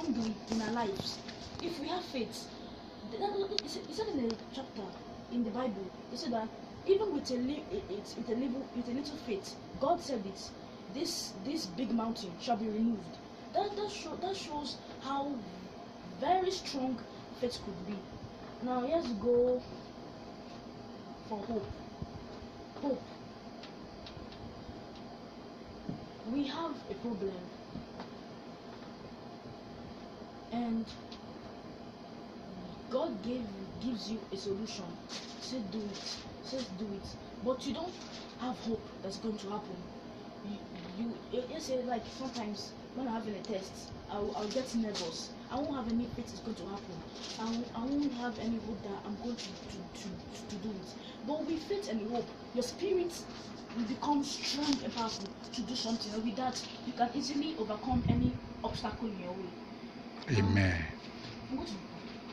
strongly in our lives. If we have faith, it said in a chapter in the Bible, it said that even with a little faith, God said it. This big mountain shall be removed. That shows how very strong faith could be. Now let's go for hope. Hope. We have a problem, and God gives you a solution. Say do it. Says do it. But you don't have hope that's going to happen. You say, like, sometimes when I'm having a test, I'll get nervous. I won't have any faith it's going to happen. I won't have any hope that I'm going to do it. But with faith and hope, your spirit will become strong and powerful to do something. And with that, you can easily overcome any obstacle in your way. Amen. I'm going to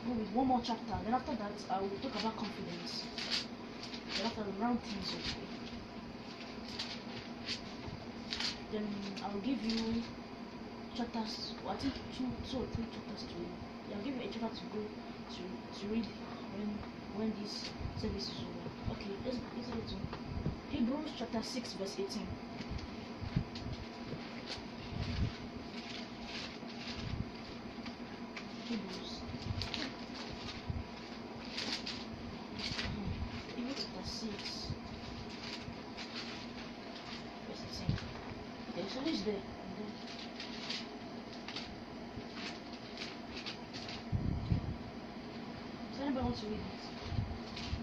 go with one more chapter. Then after that, I will talk about confidence. Then after the round things up. Then I'll give you chapters, I think two or three chapters to read. Yeah, I'll give you a chapter to go to read when this service is over. Okay, let's go to Hebrews chapter 6 verse 18. Hebrews chapter 6 verse 18. Okay, so it's there. Does anybody want to read it?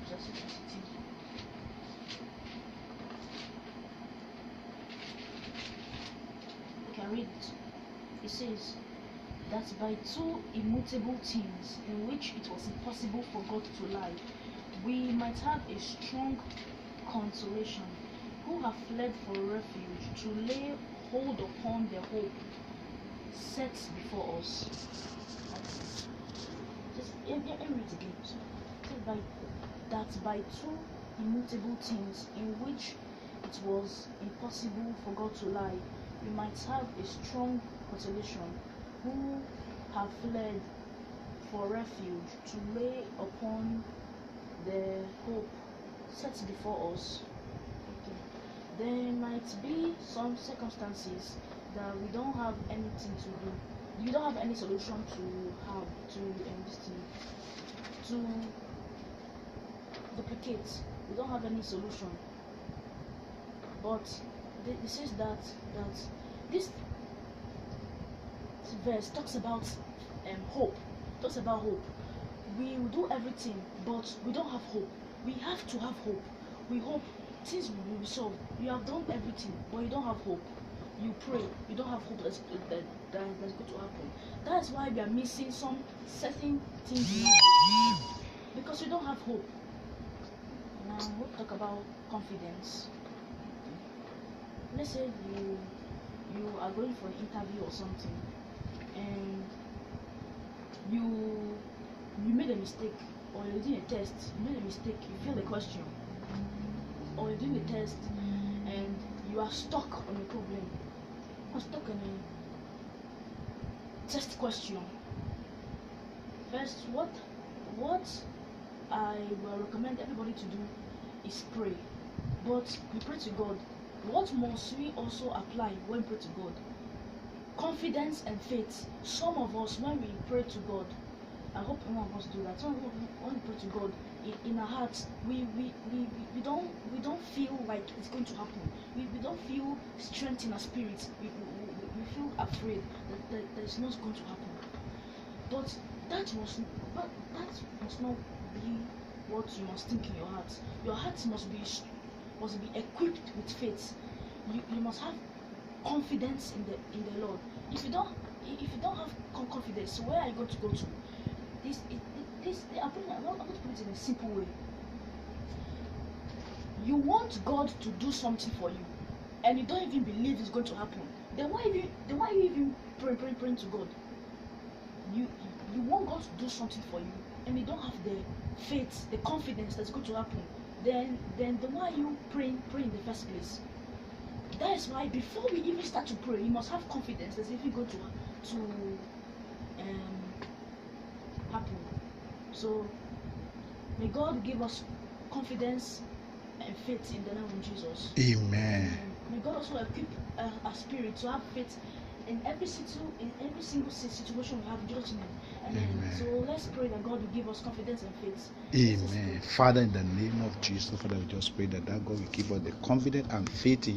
Just 6 verse 18. You can read it. It says that by two immutable things in which it was impossible for God to lie, we might have a strong consolation, who have fled for refuge, to lay hold upon the hope set before us. Just read it again. So, that by two immutable things in which it was impossible for God to lie, we might have a strong consolation, who have fled for refuge, to lay upon the hope set before us. Okay. There might be some circumstances that we don't have anything to do. You don't have any solution to duplicate. We don't have any solution. But this is that this verse talks about hope. Talks about hope. We will do everything, but we don't have hope. We have to have hope. We hope things will be solved. You have done everything, but you don't have hope. You pray, you don't have hope that's going to happen. That's why we are missing some certain things in life, because we don't have hope. Now we'll talk about confidence. Let's say you are going for an interview or something, and you made a mistake, or you're doing a test, you made a mistake, you failed the question, or you're doing a test and you are stuck on a problem, you're stuck on a test question. First, what I will recommend everybody to do is pray. But we pray to God. What must we also apply when we pray to God? Confidence and faith. Some of us, when we pray to God, I hope none of us do that. When we pray to God, in our hearts, we don't feel like it's going to happen. We don't feel strength in our spirits. We feel afraid that it's not going to happen. But that must not be what you must think in your heart. Your heart must be equipped with faith. You must have confidence in the Lord. If you don't have confidence, where are you going to go to? I'm going to put it in a simple way. You want God to do something for you, and you don't even believe it's going to happen. Then why are you even praying to God? You want God to do something for you, and you don't have the faith, the confidence that's going to happen. Then why are you praying in the first place? That is why before we even start to pray, you must have confidence that if you go to So may God give us confidence and faith in the name of Jesus. Amen. May God also equip our spirit to have faith in every single situation we have in Jesus' name. Amen. So let's pray that God will give us confidence and faith. Amen. Father, in the name of Jesus, Father, we just pray that God will give us the confidence and faith in you.